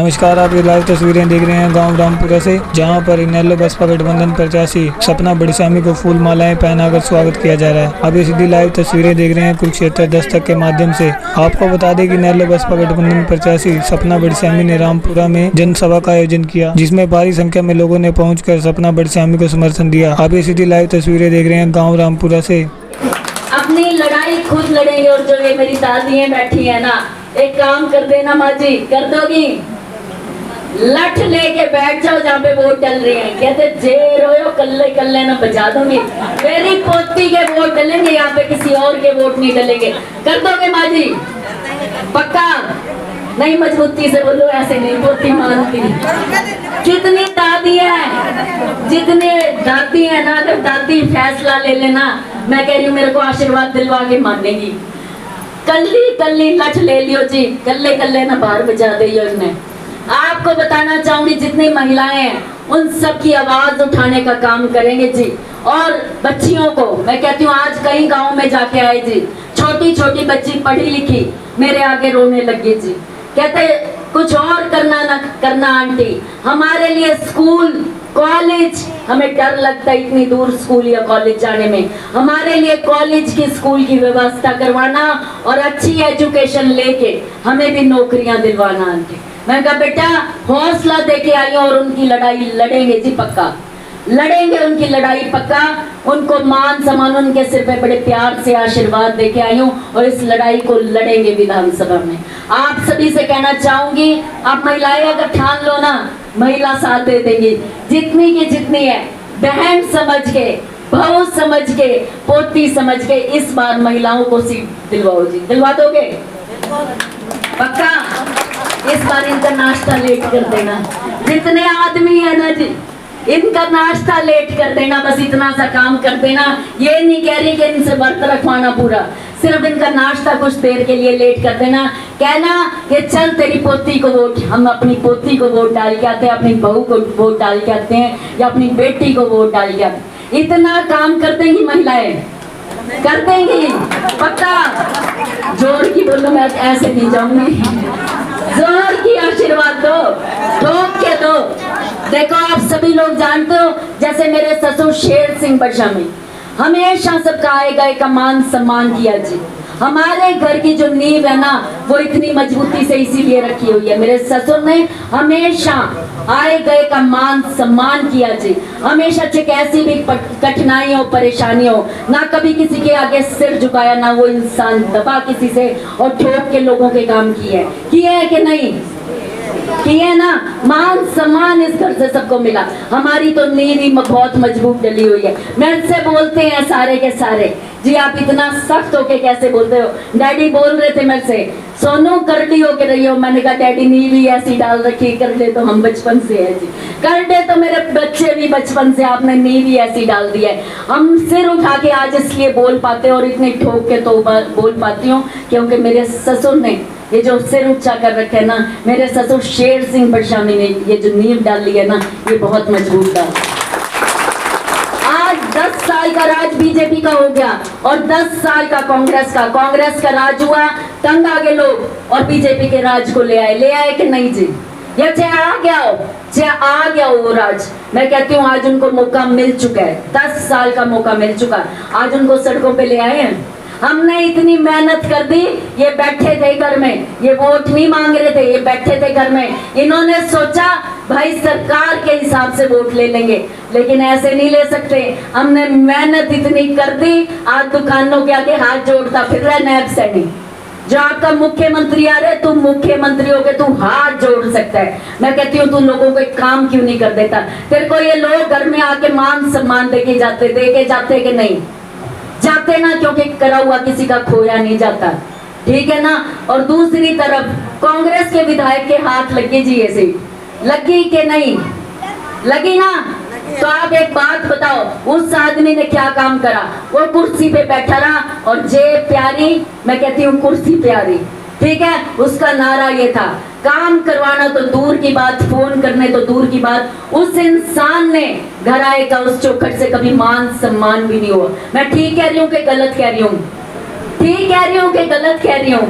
नमस्कार, आप ये लाइव तस्वीरें देख रहे हैं गांव रामपुरा से, जहां पर इनेलो बसपा गठबंधन प्रत्याशी सपना बड़ीसामी को फूल मालाएं पहनाकर स्वागत किया जा रहा है। अब ये सीधी लाइव तस्वीरें देख रहे हैं कुरुक्षेत्र दस्तक के माध्यम से। आपको बता दें कि इनेलो बसपा गठबंधन प्रत्याशी सपना बड़ीसामी ने रामपुरा में जनसभा का आयोजन किया, जिसमें भारी संख्या में लोगों ने पहुँचकर सपना बड़ीसामी को समर्थन दिया। अब ये सीधी लाइव तस्वीरें देख रहे हैं गाँव रामपुरा से। अपनी लड़ाई खुद लड़ेंगे। और जो ये मेरी दादियाँ बैठी है ना, एक काम कर देना माँ जी, कर दोगी? लठ लेके बैठ जाओ जहाँ पे वोट डल रही है। कहते जे रोयो कल्ले कल्ले ना बजा दूंगी। मेरी पोती के वोट डलेंगे, यहाँ पे किसी और के वोट नहीं डलेंगे। कर दोगे माँ जी? पक्का? नहीं, मजबूती से बोलो, ऐसे नहीं पोती मानती। जितनी दादी है, जितने दादी है ना, अगर दादी फैसला ले लेना, मैं कह रही हूँ मेरे को आशीर्वाद दिलवा के मानेगी। कल्ली कल्ली लठ ले लियो जी, कल्ले कल्ले ना बाहर बजा दियो ने। आपको बताना चाहूंगी, जितनी महिलाएं हैं उन सब की आवाज उठाने का काम करेंगे जी। और बच्चियों को मैं कहती हूँ, आज कई गाँव में जाके आए जी, छोटी छोटी बच्ची पढ़ी लिखी मेरे आगे रोने लगी जी। कहते कुछ और करना ना करना आंटी, हमारे लिए स्कूल कॉलेज, हमें डर लगता है इतनी दूर स्कूल या कॉलेज जाने में। हमारे लिए कॉलेज की स्कूल की व्यवस्था करवाना और अच्छी एजुकेशन लेके हमें भी नौकरियां दिलवाना आंटी। मैं कहा बेटा हौसला देके आई और उनकी लड़ाई लड़ेंगे जी, पक्का लड़ेंगे उनकी लड़ाई पक्का। उनको मान सम्मान, उनके सिर पे बड़े प्यार से आशीर्वाद देके आई हूँ और इस लड़ाई को लड़ेंगे विधानसभा में। आप सभी से कहना चाहूंगी, आप महिलाएं अगर ठान लो ना, महिला साथ दे देंगी। जितनी की जितनी है, बहन समझ के, बहू समझ के, पोती समझ के इस बार महिलाओं को सीट दिलवाओ जी। दिलवा दोगे? पक्का? इस बार इनका नाश्ता लेट कर देना। जितने आदमी है ना जी, इनका नाश्ता लेट कर देना, बस इतना सा काम कर देना। ये नहीं कह रही कि इनसे व्रत रखवाना पूरा, सिर्फ इनका नाश्ता कुछ देर के लिए लेट कर देना। कहना कि चल तेरी पोती को वोट, हम अपनी पोती को वोट डाल के आते हैं, अपनी बहू को वोट डाल के आते हैं, या अपनी बेटी को वोट डाल के आते। इतना काम कर देंगी महिलाएं, कर देंगी पक्का। जोर की बोलो, मैं ऐसे नहीं जाऊंगी। जोर की आशीर्वाद दो, ठोक के दो। देखो आप सभी लोग जानते हो, जैसे मेरे ससुर शेर सिंह बड़ीसामी हमेशा सबका आए गए का मान सम्मान किया जी। हमारे घर की जो नींव है ना, वो इतनी मजबूती से इसीलिए रखी हुई है। मेरे ससुर ने हमेशा आए गए का मान सम्मान किया जी। हमेशा चाहे कैसी भी कठिनाई हो, परेशानी हो, ना कभी किसी के आगे सिर झुकाया, ना वो इंसान दबा किसी से और ठोक के लोगों के काम किए है कि नहीं किए ना। मान सम्मान इस घर से सबको मिला। हमारी तो नींव ही बहुत मजबूत डली हुई है। मेरे से बोलते हैं सारे के सारे, जी आप इतना सख्त होके कैसे बोलते हो? डैडी बोल रहे थे मेरे से, सोनू करडी होके रही हो। मैंने कहा डैडी नींव ही ऐसी डाल रखी, कर ले तो हम बचपन से है जी, कर दे तो मेरे बच्चे भी बचपन से, आपने नींव ही ऐसी डाल दी है। हम सिर उठा के आज इसलिए बोल पाते और इतनी ठोक के तो बोल पाती हूँ, क्योंकि मेरे ससुर ने ये जो सिर ऊंचा कर रखे है ना, मेरे ससुर शेर सिंह बड़ीसामी ने ये जो नींव डाली है ना, ये बहुत मजबूत है। आज 10 साल का राज बीजेपी का हो गया और 10 साल का कांग्रेस का राज हुआ। तंग आ गए लोग और बीजेपी के राज को ले आए कि नहीं जी? या चाहे आ गया हो वो राज। मैं कहती हूँ आज उनको मौका मिल चुका है, 10 साल का मौका मिल चुका। आज उनको सड़कों पे ले आए हैं। हमने इतनी मेहनत कर दी, ये बैठे थे घर में, ये वोट नहीं मांग रहे थे, ये बैठे थे घर में। इन्होंने सोचा भाई सरकार के हिसाब से वोट ले लेंगे, लेकिन ऐसे नहीं ले सकते। हमने मेहनत इतनी कर दी, आज दुकानों के आगे हाथ जोड़ता फिर रहा नैब सैनी। जो आपका मुख्यमंत्री आ रहे, तुम मुख्यमंत्री हो गए, तू हाथ जोड़ सकता है। मैं कहती हूँ तू लोगों को एक काम क्यों नहीं कर देता? तेरे को ये लोग घर में आके मान सम्मान देके जाते कि नहीं जाते ना, क्योंकि करा हुआ किसी का खोया नहीं जाता, ठीक है ना। और दूसरी तरफ कांग्रेस के विधायक के हाथ लगी जी, ये सीट लगी कि नहीं लगी ना? तो आप एक बात बताओ, उस आदमी ने क्या काम करा? वो कुर्सी पे बैठा रहा और जेब प्यारी, मैं कहती हूँ कुर्सी प्यारी, ठीक है। उसका नारा ये था, काम करवाना तो दूर की बात, फोन करने तो दूर की बात। उस इंसान ने घर आएगा उस चौखट से कभी मान सम्मान भी नहीं हुआ। मैं ठीक कह रही हूँ कि गलत कह रही हूँ? ठीक कह रही हूँ कि गलत कह रही हूँ?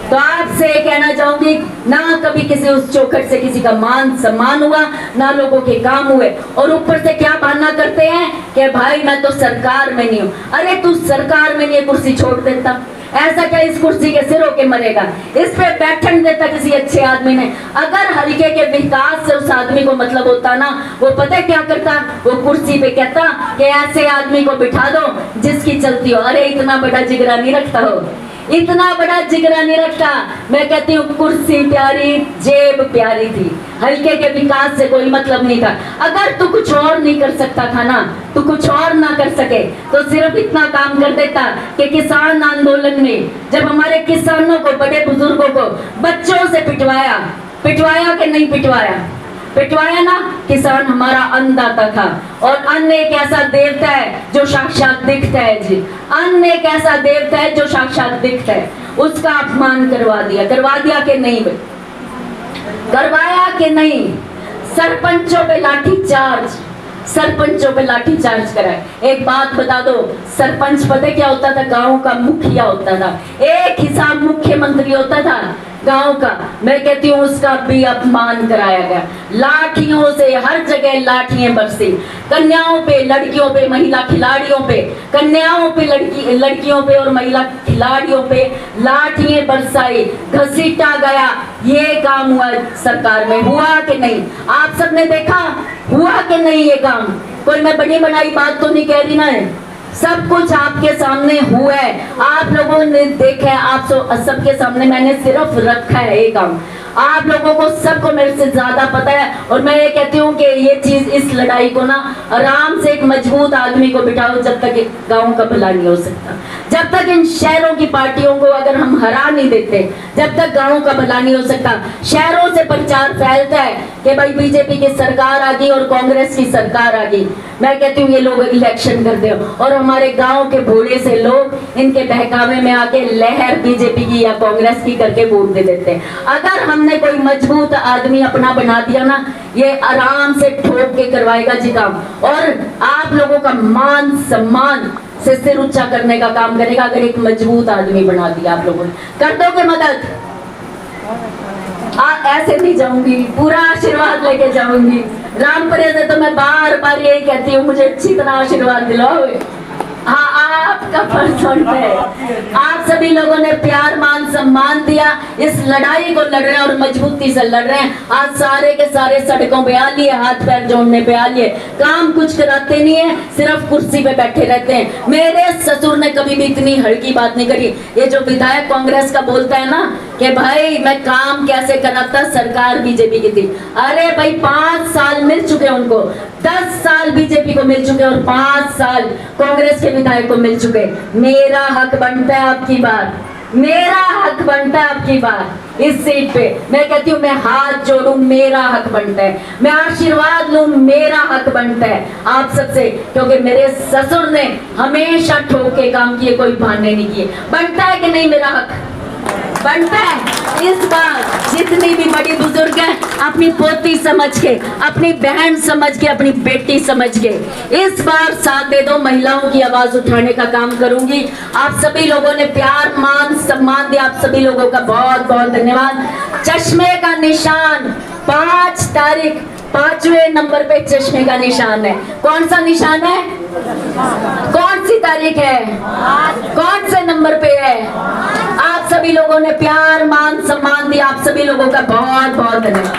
तो आपसे कहना चाहूंगी, ना कभी किसी उस चौखट से किसी का मान सम्मान हुआ, ना लोगों के काम हुए, और ऊपर से क्या बहाना करते हैं कि भाई मैं तो सरकार में नहीं हूँ। अरे तू सरकार में नहीं है, कुर्सी छोड़ देता, ऐसा क्या इस कुर्सी के सिर होके मरेगा, इस पे बैठन देता किसी अच्छे आदमी ने। अगर हल्के के विकास से उस आदमी को मतलब होता ना, वो पता है क्या करता, वो कुर्सी पे कहता कि ऐसे आदमी को बिठा दो जिसकी चलती हो। अरे इतना बड़ा जिगरा नहीं रखता हो, इतना बड़ा जिगरा नहीं रखता। मैं कहती हूँ कुर्सी प्यारी, जेब प्यारी थी, हल्के के विकास से कोई मतलब नहीं था। अगर तू कुछ और नहीं कर सकता था ना, तू कुछ और ना कर सके तो सिर्फ इतना काम कर देता कि किसान आंदोलन में जब हमारे किसानों को, बड़े बुजुर्गों को, बच्चों से पिटवाया, पिटवाया कि नहीं पिटवाया, पिटवाया ना। किसान हमारा अन्नदाता था, और अन्न एक ऐसा देवता है जो साक्षात दिखता है जी, अन्न एक ऐसा देवता है जो साक्षात दिखता है। उसका अपमान करवा दिया कि नहीं भाई, करवाया कि नहीं। सरपंचों पे लाठी चार्ज, सरपंचों पे लाठी चार्ज कराए। एक बात बता दो, सरपंच पता क्या होता था, गांव का मुखिया होता था, एक हिसाब मुख्यमंत्री होता था गांव का। मैं कहती हूँ उसका भी अपमान कराया गया, लाठियों से हर जगह लाठियां बरसी, कन्याओं पे, लड़कियों पे, महिला खिलाड़ियों पे, कन्याओं पे, लड़कियों पे और महिला खिलाड़ियों पे लाठियां बरसाई, घसीटा गया। ये काम हुआ सरकार में, हुआ कि नहीं? आप सबने देखा हुआ कि नहीं ये काम? कोई मैं बड़ी बनाई बात तो नहीं कह रही ना है, सब कुछ आपके सामने हुआ है, आप लोगों ने देखा है, आप सबके सामने मैंने सिर्फ रखा है ये काम। आप लोगों को सबको मेरे से ज्यादा पता है, और मैं ये कहती हूँ कि ये चीज, इस लड़ाई को ना आराम से एक मजबूत आदमी को बिठाओ, जब तक गांव का भला नहीं हो सकता, जब तक इन शहरों की पार्टियों को अगर हम हरा नहीं देते, जब तक गांव का भला नहीं हो सकता। शहरों से प्रचार फैलता है कि भाई बीजेपी की सरकार आ गई और कांग्रेस की सरकार आ गई। मैं कहती हूँ ये लोग इलेक्शन करते हो, और हमारे गांव के भोले से लोग इनके बहकावे में आके लहर बीजेपी की या कांग्रेस की करके वोट दे देते हैं। अगर हमने कोई मजबूत आदमी अपना बना दिया ना, ये आराम से ठोक के करवाएगा जी काम, और आप लोगों का मान सम्मान से सिर ऊंचा करने का काम करेगा। अगर एक मजबूत आदमी बना दिया आप लोगों ने, कर दोगे मदद? ऐसे नहीं जाऊंगी, पूरा आशीर्वाद लेके जाऊंगी। रामपुरे से तो मैं बार बार यही कहती हूँ, मुझे अच्छी तरह आशीर्वाद दिलाओ। हाँ, आपका फर्ज बनता है। आप सभी लोगों ने प्यार मान सम्मान दिया, इस लड़ाई को लड़ रहे हैं और मजबूती से लड़ रहे हैं। आज सारे के सारे सड़कों पे आ लिए, हाथ पैर जोड़ने पे आ लिए, काम कुछ कराते नहीं है, सिर्फ कुर्सी पे बैठे रहते हैं। मेरे ससुर ने कभी भी इतनी हल्की बात नहीं करी। ये जो विधायक कांग्रेस का बोलता है ना कि भाई मैं काम कैसे कराता, सरकार बीजेपी की थी। अरे भाई 5 साल मिल चुके उनको, 10 साल बीजेपी को मिल चुके और 5 साल कांग्रेस के विधायक को मिल चुके। मेरा हक बनता है आपकी बार, मेरा हक बनता है आपकी बार इस सीट पे। मैं कहती हूँ मैं हाथ जोड़ूं, मेरा हक बनता है, मैं आशीर्वाद लूं, मेरा हक बनता है आप सबसे, क्योंकि मेरे ससुर ने हमेशा ठोक के काम किए, कोई बहाने नहीं किए। बनता है कि नहीं मेरा हक? बनता है। इस बार जितनी भी बड़ी बुजुर्ग है, अपनी पोती समझ के, अपनी बहन समझ के, अपनी बेटी समझ के इस बार साथ दे दो। महिलाओं की आवाज उठाने का काम करूंगी। आप सभी लोगों ने प्यार मान सम्मान दिया, आप सभी लोगों का बहुत बहुत धन्यवाद। चश्मे का निशान 5 तारीख, 5वें नंबर पे चश्मे का निशान है। कौन सा निशान है? कौन सी तारीख है? कौन से नंबर पे है? आप सभी लोगों ने प्यार मान सम्मान दिया, आप सभी लोगों का बहुत बहुत धन्यवाद।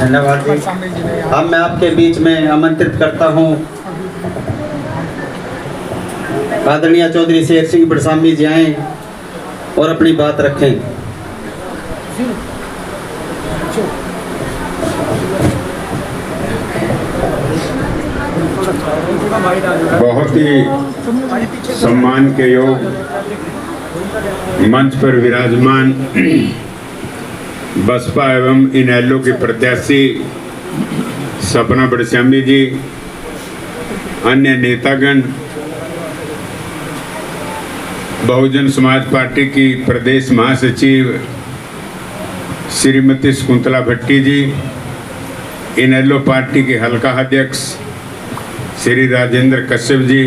धन्यवाद जी। अब मैं आपके बीच में आमंत्रित करता हूँ आदरणीय चौधरी शेर सिंह बड़सामी जी आए और अपनी बात रखें। बहुत ही सम्मान के योग मंच पर विराजमान बसपा एवं इनेलो के प्रत्याशी सपना बड़श्यामी जी, अन्य नेतागण, बहुजन समाज पार्टी की प्रदेश महासचिव श्रीमती शकुंतला भट्टी जी, इनेलो पार्टी के हल्का अध्यक्ष श्री राजेंद्र कश्यप जी,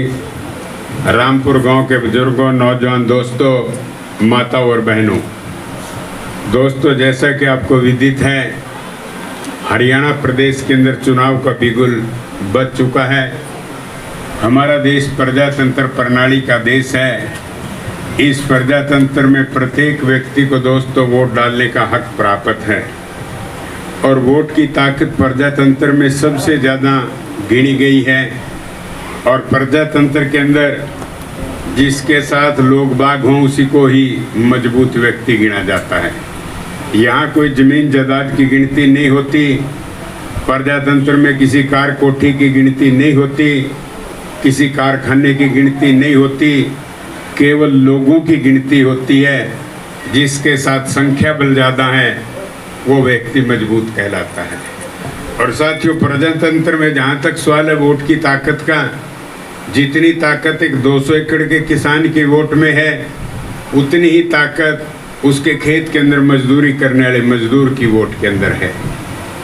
रामपुर गांव के बुजुर्गों, नौजवान दोस्तों, माता और बहनों, दोस्तों, जैसा कि आपको विदित है, हरियाणा प्रदेश के अंदर चुनाव का बिगुल बज चुका है। हमारा देश प्रजातंत्र प्रणाली का देश है। इस प्रजातंत्र में प्रत्येक व्यक्ति को दोस्तों वोट डालने का हक प्राप्त है और वोट की ताकत प्रजातंत्र में सबसे ज़्यादा गिनी गई है। और प्रजातंत्र के अंदर जिसके साथ लोग बाग हों उसी को ही मजबूत व्यक्ति गिना जाता है। यहाँ कोई जमीन जायदाद की गिनती नहीं होती, प्रजातंत्र में किसी कार कोठी की गिनती नहीं होती, किसी कारखाने की गिनती नहीं होती, केवल लोगों की गिनती होती है। जिसके साथ संख्या बल ज़्यादा है वो व्यक्ति मजबूत कहलाता है। और साथियों, प्रजातंत्र में जहाँ तक सवाल है वोट की ताकत का, जितनी ताकत एक 200 एकड़ के किसान के वोट में है उतनी ही ताकत उसके खेत के अंदर मजदूरी करने वाले मजदूर की वोट के अंदर है।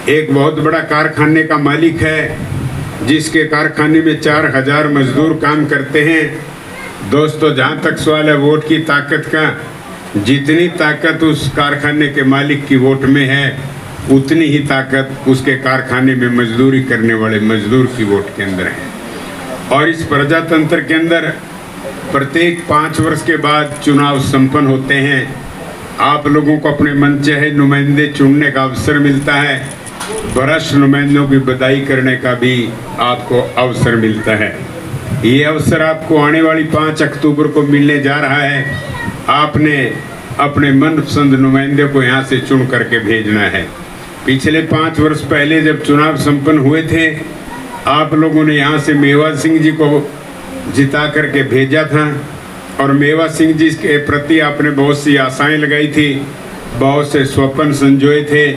एक बहुत बड़ा कारखाने का मालिक है जिसके कारखाने में 4000 मजदूर काम करते हैं। दोस्तों, जहाँ तक सवाल है वोट की ताकत का, जितनी ताकत उस कारखाने के मालिक की वोट में है उतनी ही ताकत उसके कारखाने में मजदूरी करने वाले मजदूर की वोट के अंदर है। और इस प्रजातंत्र के अंदर प्रत्येक 5 वर्ष के बाद चुनाव संपन्न होते हैं। आप लोगों को अपने मनचाहे नुमाइंदे चुनने का अवसर मिलता है। भ्रष्ट नुमाइंदों की बधाई करने का भी आपको अवसर मिलता है। ये अवसर आपको आने वाली 5 अक्टूबर को मिलने जा रहा है। आपने अपने मनपसंद नुमाइंदे को यहाँ से चुन करके भेजना है। पिछले 5 वर्ष पहले जब चुनाव संपन्न हुए थे, आप लोगों ने यहाँ से मेवा सिंह जी को जिता करके भेजा था और मेवा सिंह जी के प्रति आपने बहुत सी आशाएं लगाई थी, बहुत से स्वप्न संजोए थे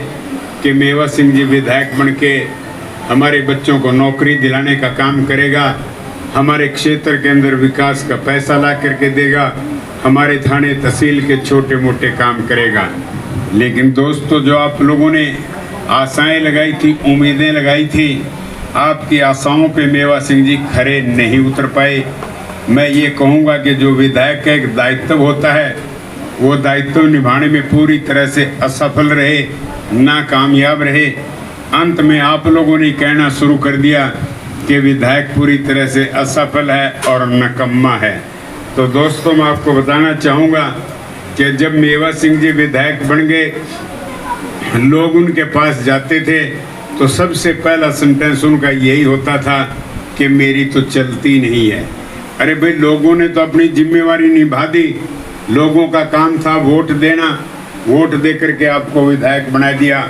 कि मेवा सिंह जी विधायक बन के हमारे बच्चों को नौकरी दिलाने का काम करेगा, हमारे क्षेत्र के अंदर विकास का पैसा ला करके देगा, हमारे थाने तहसील के छोटे मोटे काम करेगा। लेकिन दोस्तों, जो आप लोगों ने आशाएं लगाई थी, उम्मीदें लगाई थी, आपकी आशाओं पे मेवा सिंह जी खरे नहीं उतर पाए। मैं ये कहूँगा कि जो विधायक का एक दायित्व होता है वो दायित्व निभाने में पूरी तरह से असफल रहे, नाकामयाब रहे। अंत में आप लोगों ने कहना शुरू कर दिया कि विधायक पूरी तरह से असफल है और नकम्मा है। तो दोस्तों, मैं आपको बताना चाहूँगा कि जब मेवा सिंह जी विधायक बन गए, लोग उनके पास जाते थे तो सबसे पहला सेंटेंस उनका यही होता था कि मेरी तो चलती नहीं है। अरे भाई, लोगों ने तो अपनी जिम्मेवारी निभा दी, लोगों का काम था वोट देना, वोट दे करके आपको विधायक बना दिया।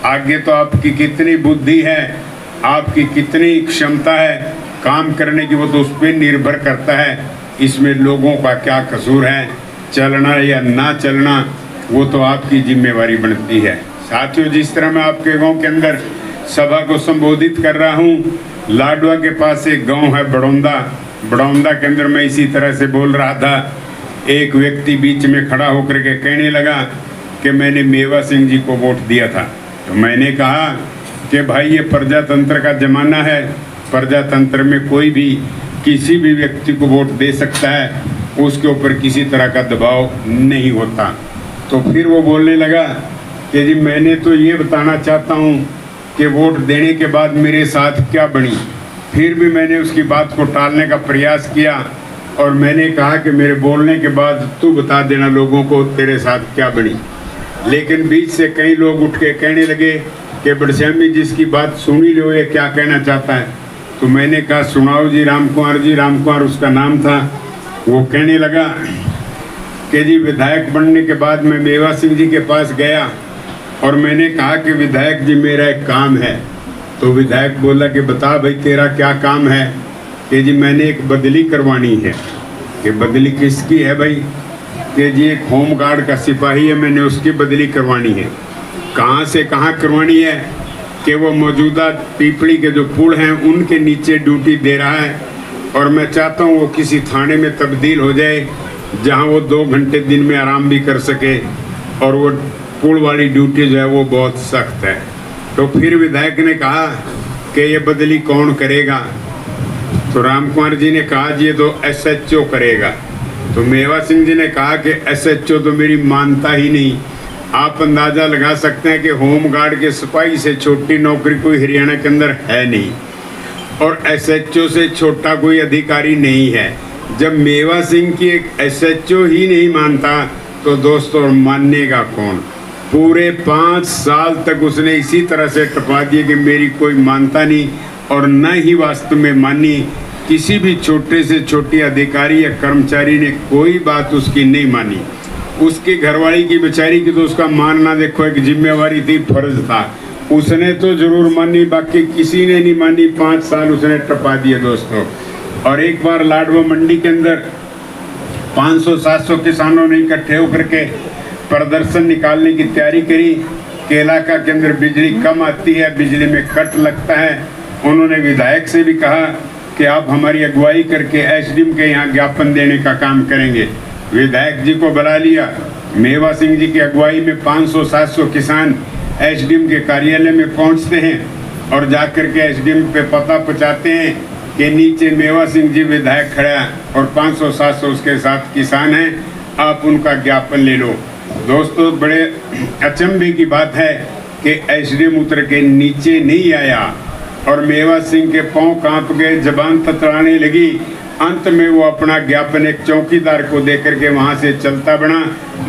आगे तो आपकी कितनी बुद्धि है, आपकी कितनी क्षमता है काम करने की, वो तो उस पर निर्भर करता है। इसमें लोगों का क्या कसूर है, चलना या ना चलना वो तो आपकी जिम्मेवारी बनती है। साथियों, जिस तरह मैं आपके गांव के अंदर सभा को संबोधित कर रहा हूँ, लाडवा के पास एक गांव है बड़ौंदा के अंदर मैं इसी तरह से बोल रहा था। एक व्यक्ति बीच में खड़ा होकर के कहने लगा कि मैंने मेवा सिंह जी को वोट दिया था। तो मैंने कहा कि भाई, ये प्रजातंत्र का ज़माना है, प्रजातंत्र में कोई भी किसी भी व्यक्ति को वोट दे सकता है, उसके ऊपर किसी तरह का दबाव नहीं होता। तो फिर वो बोलने लगा कि जी, मैंने तो ये बताना चाहता हूँ कि वोट देने के बाद मेरे साथ क्या बनी। फिर भी मैंने उसकी बात को टालने का प्रयास किया और मैंने कहा कि मेरे बोलने के बाद तू बता देना लोगों को तेरे साथ क्या बनी। लेकिन बीच से कई लोग उठ के कहने लगे कि बड़श्यामी जिसकी बात सुनी लो, ये क्या कहना चाहता है। तो मैंने कहा, सुनाओ जी। राम कुमार उसका नाम था। वो कहने लगा कि जी, विधायक बनने के बाद मैं मेवा सिंह जी के पास गया और मैंने कहा कि विधायक जी, मेरा एक काम है। तो विधायक बोला कि बता भाई, तेरा क्या काम है। कि जी, मैंने एक बदली करवानी है। कि बदली किसकी है भाई। कि जी, एक होमगार्ड का सिपाही है, मैंने उसकी बदली करवानी है। कहाँ से कहाँ करवानी है। कि वो मौजूदा पीपड़ी के जो पुल हैं उनके नीचे ड्यूटी दे रहा है और मैं चाहता हूँ वो किसी थाने में तब्दील हो जाए जहाँ वो 2 घंटे दिन में आराम भी कर सके। और वो पुल वाली ड्यूटी जो है वो बहुत सख्त है। तो फिर विधायक ने कहा कि ये बदली कौन करेगा। तो राम कुमार जी ने कहा ये तो SHO करेगा। तो मेवा सिंह जी ने कहा कि SHO तो मेरी मानता ही नहीं। आप अंदाजा लगा सकते हैं कि होम गार्ड के सिपाही से छोटी नौकरी कोई हरियाणा के अंदर है नहीं, और SHO से छोटा कोई अधिकारी नहीं है। जब मेवा सिंह की एक SHO ही नहीं मानता तो दोस्तों मानेगा कौन। पूरे 5 साल तक उसने इसी तरह से टपा दिया कि मेरी कोई मानता नहीं, और न ही वास्तव में मानी। किसी भी छोटे से छोटी अधिकारी या कर्मचारी ने कोई बात उसकी नहीं मानी। उसकी घरवाली की बेचारी की तो उसका मानना देखो एक जिम्मेवारी थी, फर्ज था। उसने तो जरूर मानी, बाकी किसी ने नहीं मानी। 5 साल उसने टपा दिए दोस्तों। और एक बार लाडवा मंडी के अंदर 500-700 किसानों ने इकट्ठे होकर के प्रदर्शन निकालने की तैयारी करी कि इलाका के अंदर बिजली कम आती है, बिजली में कट लगता है। उन्होंने विधायक से भी कहा कि आप हमारी अगुवाई करके SDM के यहाँ ज्ञापन देने का काम करेंगे। विधायक जी को बुला लिया। मेवा सिंह जी की अगुवाई में 500-700 किसान SDM के कार्यालय में पहुँचते हैं और जाकर के SDM पे पता पहुँचाते हैं कि नीचे मेवा सिंह जी विधायक खड़ा है और 500-700 उसके साथ किसान हैं, आप उनका ज्ञापन ले लो। दोस्तों बड़े अचंभे की बात है कि SDM उतर के नीचे नहीं आया और मेवा सिंह के पांव कांप गए, जबान ततराने लगी। अंत में वो अपना ज्ञापन एक चौकीदार को देकर के वहां से चलता बना।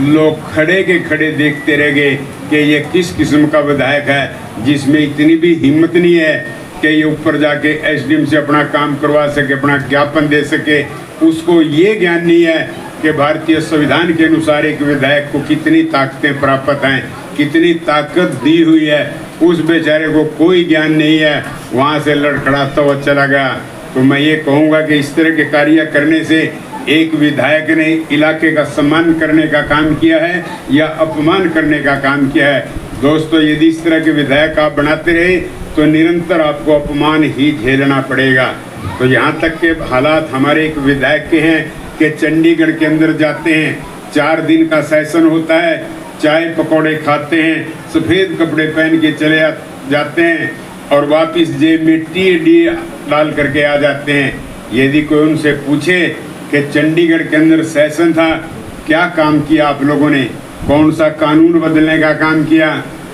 लोग खड़े के खड़े देखते रह गए कि ये किस किस्म का विधायक है जिसमें इतनी भी हिम्मत नहीं है कि ये ऊपर जाके SDM से अपना काम करवा सके, अपना ज्ञापन दे सके। उसको ये ज्ञान नहीं है कि भारतीय संविधान के अनुसार एक विधायक को कितनी ताकतें प्राप्त हैं, कितनी ताकत दी हुई है। उस बेचारे को कोई ज्ञान नहीं है, वहाँ से लड़खड़ाता हुआ चला गया। तो मैं ये कहूँगा कि इस तरह के कार्य करने से एक विधायक ने इलाके का सम्मान करने का काम किया है या अपमान करने का काम किया है। दोस्तों यदि इस तरह के विधायक आप बनाते रहे तो निरंतर आपको अपमान ही झेलना पड़ेगा। तो यहाँ तक के हालात हमारे एक विधायक के हैं कि चंडीगढ़ के अंदर जाते हैं, 4 दिन का सेशन होता है, चाय पकौड़े खाते हैं, सफ़ेद कपड़े पहन के चले जाते हैं और वापस जेब में टी डाल करके आ जाते हैं। यदि कोई उनसे पूछे कि चंडीगढ़ के अंदर सेशन था, क्या काम किया आप लोगों ने, कौन सा कानून बदलने का काम किया,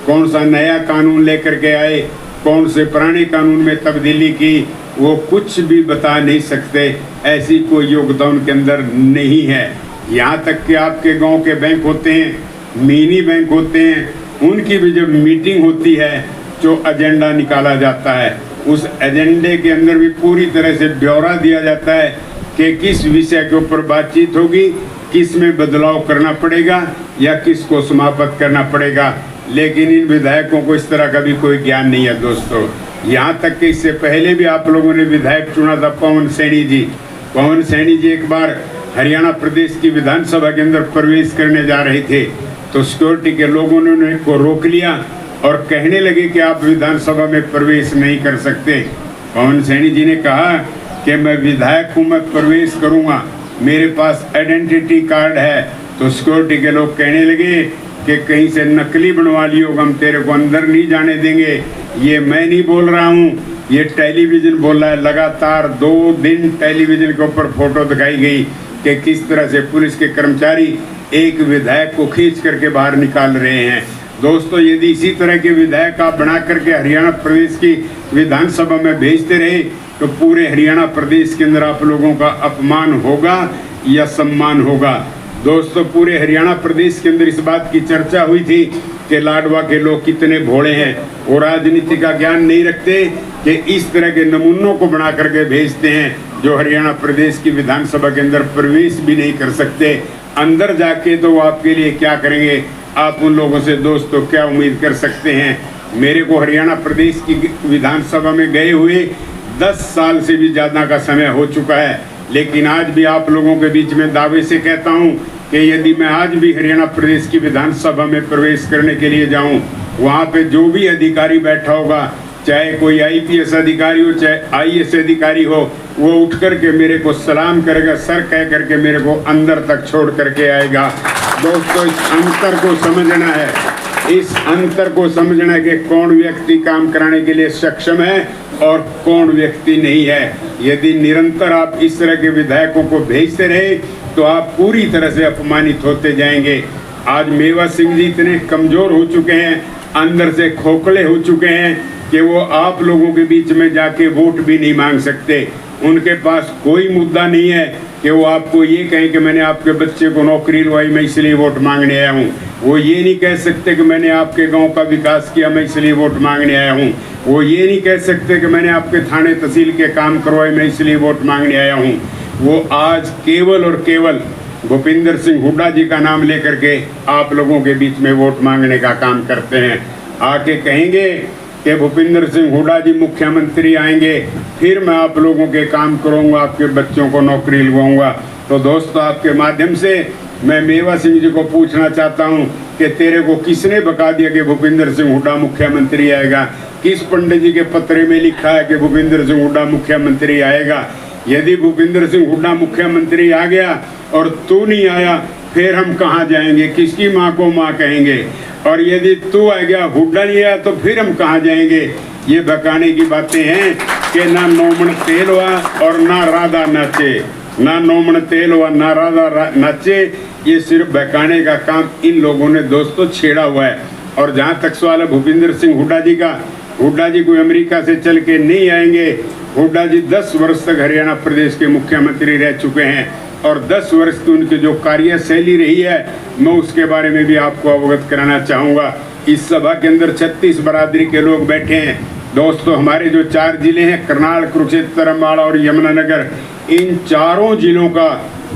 कौन सा नया कानून लेकर के आए, कौन से पुराने कानून में तब्दीली की, वो कुछ भी बता नहीं सकते। ऐसी कोई योगदान के अंदर नहीं है। यहाँ तक कि आपके गांव के बैंक होते हैं, मिनी बैंक होते हैं, उनकी भी जब मीटिंग होती है जो एजेंडा निकाला जाता है, उस एजेंडे के अंदर भी पूरी तरह से ब्यौरा दिया जाता है कि किस विषय के ऊपर बातचीत होगी, किस में बदलाव करना पड़ेगा या किसको समाप्त करना पड़ेगा। लेकिन इन विधायकों को इस तरह का भी कोई ज्ञान नहीं है दोस्तों। यहाँ तक कि इससे पहले भी आप लोगों ने विधायक चुना था पवन सैनी जी। पवन सैनी जी एक बार हरियाणा प्रदेश की विधानसभा के अंदर प्रवेश करने जा रहे थे तो सिक्योरिटी के लोगों ने उनको रोक लिया और कहने लगे कि आप विधानसभा में प्रवेश नहीं कर सकते। पवन सैनी जी ने कहा कि मैं विधायक हूँ, मैं प्रवेश करूँगा, मेरे पास आइडेंटिटी कार्ड है। तो सिक्योरिटी के लोग कहने लगे कि कहीं से नकली बनवा लियो, हम तेरे को अंदर नहीं जाने देंगे। ये मैं नहीं बोल रहा हूँ, ये टेलीविज़न बोल रहा है। लगातार 2 दिन टेलीविज़न के ऊपर फोटो दिखाई गई कि किस तरह से पुलिस के कर्मचारी एक विधायक को खींच करके बाहर निकाल रहे हैं। दोस्तों यदि इसी तरह के विधायक आप बना करके हरियाणा प्रदेश की विधानसभा में भेजते रहे तो पूरे हरियाणा प्रदेश के अंदर आप लोगों का अपमान होगा या सम्मान होगा। दोस्तों पूरे हरियाणा प्रदेश के अंदर इस बात की चर्चा हुई थी कि लाडवा के लोग कितने भोले हैं, वो राजनीति का ज्ञान नहीं रखते कि इस तरह के नमूनों को बना करके भेजते हैं जो हरियाणा प्रदेश की विधानसभा के अंदर प्रवेश भी नहीं कर सकते। अंदर जाके तो वो आपके लिए क्या करेंगे, आप उन लोगों से दोस्तों क्या उम्मीद कर सकते हैं। मेरे को हरियाणा प्रदेश की विधानसभा में गए हुए 10 साल से भी ज़्यादा का समय हो चुका है, लेकिन आज भी आप लोगों के बीच में दावे से कहता हूं कि यदि मैं आज भी हरियाणा प्रदेश की विधानसभा में प्रवेश करने के लिए जाऊं, वहां पे जो भी अधिकारी बैठा होगा, चाहे कोई IPS अधिकारी हो चाहे IAS अधिकारी हो, वो उठ करके मेरे को सलाम करेगा, सर कह करके मेरे को अंदर तक छोड़ करके आएगा। दोस्तों इस अंतर को समझना है, इस अंतर को समझना है कि कौन व्यक्ति काम कराने के लिए सक्षम है और कौन व्यक्ति नहीं है। यदि निरंतर आप इस तरह के विधायकों को भेजते रहे तो आप पूरी तरह से अपमानित होते जाएंगे। आज मेवा सिंह जी इतने कमजोर हो चुके हैं, अंदर से खोखले हो चुके हैं कि वो आप लोगों के बीच में जाके वोट भी नहीं मांग सकते। उनके पास कोई मुद्दा नहीं है कि वो आपको ये कहें कि मैंने आपके बच्चे को नौकरी लवाई, मैं इसलिए वोट मांगने आया हूँ। वो ये नहीं कह सकते कि मैंने आपके गांव का विकास किया, मैं इसलिए वोट मांगने आया हूँ। वो ये नहीं कह सकते कि मैंने आपके थाने तहसील के काम करवाए, मैं इसलिए वोट मांगने आया हूँ। वो आज केवल और केवल भूपिंदर सिंह हुड्डा जी का नाम लेकर के आप लोगों के बीच में वोट मांगने का काम करते हैं। आके कहेंगे कि भूपिंदर सिंह हुड्डा जी मुख्यमंत्री आएंगे, फिर मैं आप लोगों के काम करूंगा, आपके बच्चों को नौकरी लगवाऊंगा। तो दोस्तों, आपके माध्यम से मैं मेवा सिंह जी को पूछना चाहता हूं कि तेरे को किसने बता दिया कि भूपिंदर सिंह हुड्डा मुख्यमंत्री आएगा? किस पंडित जी के पत्र में लिखा है कि भूपिंदर सिंह हुड्डा मुख्यमंत्री आएगा? यदि भूपिंदर सिंह हुड्डा मुख्यमंत्री आ गया और तू नहीं आया, फिर हम कहाँ जाएंगे? किसकी माँ को माँ कहेंगे? और यदि तू आ गया, हुड्डा नहीं आया, तो फिर हम कहाँ जाएंगे? ये बकाने की बातें हैं कि ना नौमन तेल हुआ और ना राधा नाचे, ना नौमन तेल हुआ ना राधा नाचे। ये सिर्फ बकाने का काम इन लोगों ने दोस्तों छेड़ा हुआ है। और जहाँ तक सवाल है भूपिंदर सिंह हुड्डा जी का, हुड्डा जी कोई अमेरिका से चल के नहीं आएंगे। हुड्डा जी 10 वर्ष तक हरियाणा प्रदेश के मुख्यमंत्री रह चुके हैं और 10 वर्ष की उनकी जो कार्यशैली रही है, मैं उसके बारे में भी आपको अवगत कराना चाहूँगा। इस सभा के अंदर 36 बरादरी के लोग बैठे हैं। दोस्तों, हमारे जो 4 जिले हैं, करनाल, कुरुक्षेत्र, अम्बाला और यमुनानगर, इन चारों जिलों का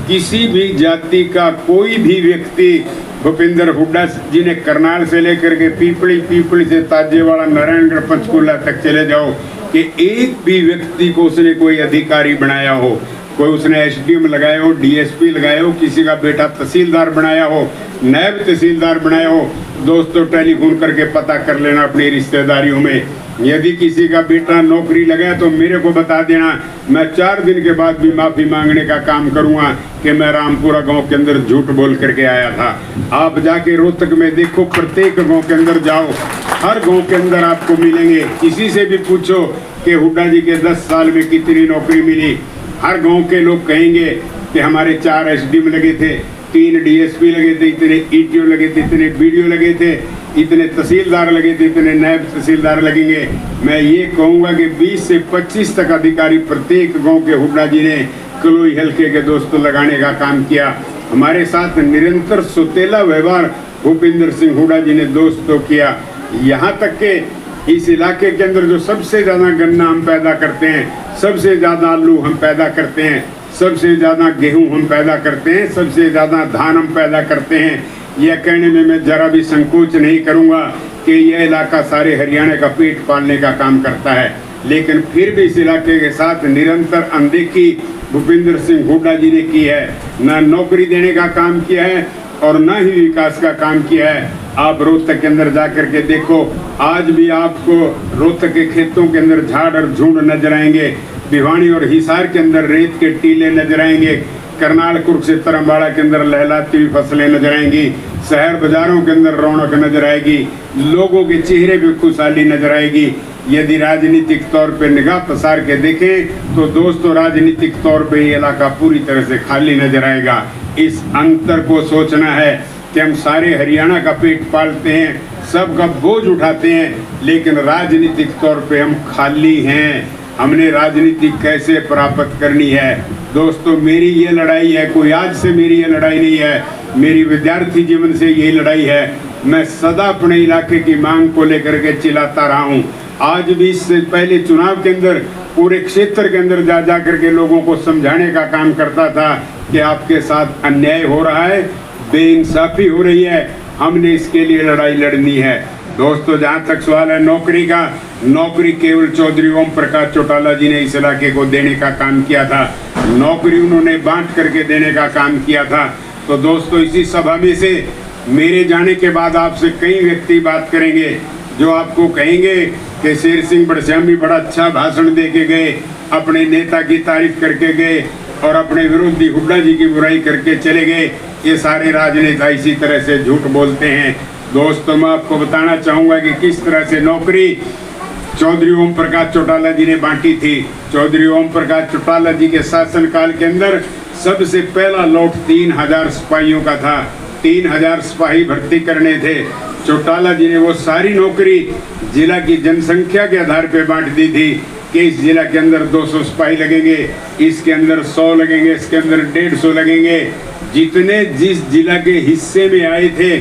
किसी भी जाति का कोई भी व्यक्ति भूपिंदर हुड्डा जी ने करनाल से लेकर के पीपली से ताजेवाड़ा, नारायणगढ़, पंचकूला तक चले जाओ कि एक भी व्यक्ति को उसने कोई अधिकारी बनाया हो, कोई उसने एसडीएम लगाया हो, डीएसपी लगाया हो, किसी का बेटा तहसीलदार बनाया हो, नायब तहसीलदार बनाया हो। दोस्तों, टेलीफोन करके पता कर लेना अपनी रिश्तेदारियों में। यदि किसी का बेटा नौकरी लगाया तो मेरे को बता देना, मैं 4 दिन के बाद भी माफ़ी मांगने का काम करूंगा कि मैं रामपुरा गांव के अंदर झूठ बोल करके आया था। आप जाके रोहतक में देखो, प्रत्येक गांव के अंदर जाओ, हर गांव के अंदर आपको मिलेंगे। किसी से भी पूछो कि हुड्डा जी के 10 साल में कितनी नौकरी मिली, हर गांव के लोग कहेंगे कि हमारे 4 एसडीएम लगे थे, 3 डीएसपी लगे थे, इतने ईटीओ लगे थे, इतने बीडीओ लगे थे, इतने तहसीलदार लगे थे, इतने नायब तहसीलदार लगेंगे। मैं ये कहूँगा कि 20 से 25 तक अधिकारी प्रत्येक गांव के हुड्डा जी ने कलोई हल्के के दोस्तों लगाने का काम किया। हमारे साथ निरंतर सुतेला व्यवहार भूपिंदर सिंह हुड्डा जी ने दोस्तों किया। यहाँ तक के इस इलाके के अंदर जो सबसे ज़्यादा गन्ना हम पैदा करते हैं, सबसे ज़्यादा आलू हम पैदा करते हैं, सबसे ज़्यादा गेहूं हम पैदा करते हैं, सबसे ज़्यादा धान हम पैदा करते हैं, यह कहने में मैं जरा भी संकोच नहीं करूंगा कि यह इलाका सारे हरियाणा का पेट पालने का काम करता है। लेकिन फिर भी इस इलाके के साथ निरंतर अनदेखी भूपिंदर सिंह हुड्डा जी ने की है। न नौकरी देने का काम किया है और न ही विकास का काम किया है। आप रोहतक के अंदर जा करके देखो, आज भी आपको रोहतक के खेतों के अंदर झाड़ और झुंड नजर आएंगे। भिवानी और हिसार के अंदर रेत के टीले नजर आएंगे। करनाल, कुरुक्षेत्र, अम्बाड़ा के अंदर लहलाती हुई फसलें नजर आएंगी। शहर बाजारों के अंदर रौनक नजर आएगी। लोगों के चेहरे पे खुशहाली नजर आएगी। यदि राजनीतिक तौर पे निगाह पसार के देखें तो दोस्तों, राजनीतिक तौर पे ये इलाका पूरी तरह से खाली नजर आएगा। इस अंतर को सोचना है कि हम सारे हरियाणा का पेट पालते हैं, सबका बोझ उठाते हैं, लेकिन राजनीतिक तौर पे हम खाली हैं। हमने राजनीति कैसे प्राप्त करनी है? दोस्तों, मेरी ये लड़ाई है, कोई आज से मेरी ये लड़ाई नहीं है, मेरी विद्यार्थी जीवन से ये लड़ाई है। मैं सदा अपने इलाके की मांग को लेकर के चिल्लाता रहा हूँ। आज भी इससे पहले चुनाव के अंदर पूरे क्षेत्र के अंदर जा जा करके लोगों को समझाने का काम करता था कि आपके साथ अन्याय हो रहा है, बेइंसाफी हो रही है, हमने इसके लिए लड़ाई लड़नी है। दोस्तों, जहाँ तक सवाल है नौकरी का, नौकरी केवल चौधरी ओम प्रकाश चौटाला जी ने इस इलाके को देने का काम किया था। नौकरी उन्होंने बांट करके देने का काम किया था। तो दोस्तों, इसी सभा में से मेरे जाने के बाद आपसे कई व्यक्ति बात करेंगे जो आपको कहेंगे कि शेर सिंह बड़श्यामी बड़ा अच्छा भाषण दे के गए, अपने नेता की तारीफ करके गए और अपने विरोधी हुड्डा जी की बुराई करके चले गए। ये सारे राजनेता इसी तरह से झूठ बोलते हैं। दोस्तों, मैं आपको बताना चाहूँगा कि किस तरह से नौकरी चौधरी ओम प्रकाश चौटाला जी ने बांटी थी। चौधरी ओम प्रकाश चौटाला जी के शासनकाल के अंदर सबसे पहला लॉट 3000 सिपाहियों का था। 3000 सिपाही भर्ती करने थे। चौटाला जी ने वो सारी नौकरी जिला की जनसंख्या के आधार पे बांट दी थी कि इस जिला के अंदर 200 सिपाही लगेंगे, इसके अंदर 100 लगेंगे, इसके अंदर 150 लगेंगे। जितने जिस जिला के हिस्से में आए थे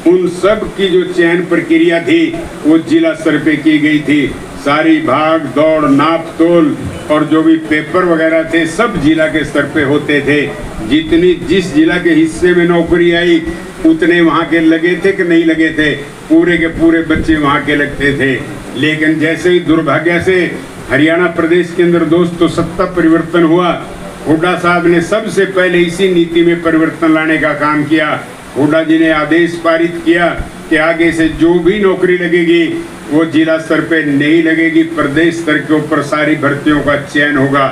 उन सब की जो चयन प्रक्रिया थी वो जिला स्तर पे की गई थी। सारी भाग दौड़, नाप तोल और जो भी पेपर वगैरह थे सब जिला के स्तर पे होते थे। जितनी जिस जिला के हिस्से में नौकरी आई उतने वहाँ के लगे थे कि नहीं लगे थे, पूरे के पूरे बच्चे वहाँ के लगते थे। लेकिन जैसे ही दुर्भाग्य से हरियाणा प्रदेश के अंदर दोस्तों सत्ता परिवर्तन हुआ, हुड्डा साहब ने सबसे पहले इसी नीति में परिवर्तन लाने का काम किया। हुड्डा जी ने आदेश पारित किया कि आगे से जो भी नौकरी लगेगी वो जिला स्तर पे नहीं लगेगी, प्रदेश स्तर के ऊपर सारी भर्तियों का चयन होगा।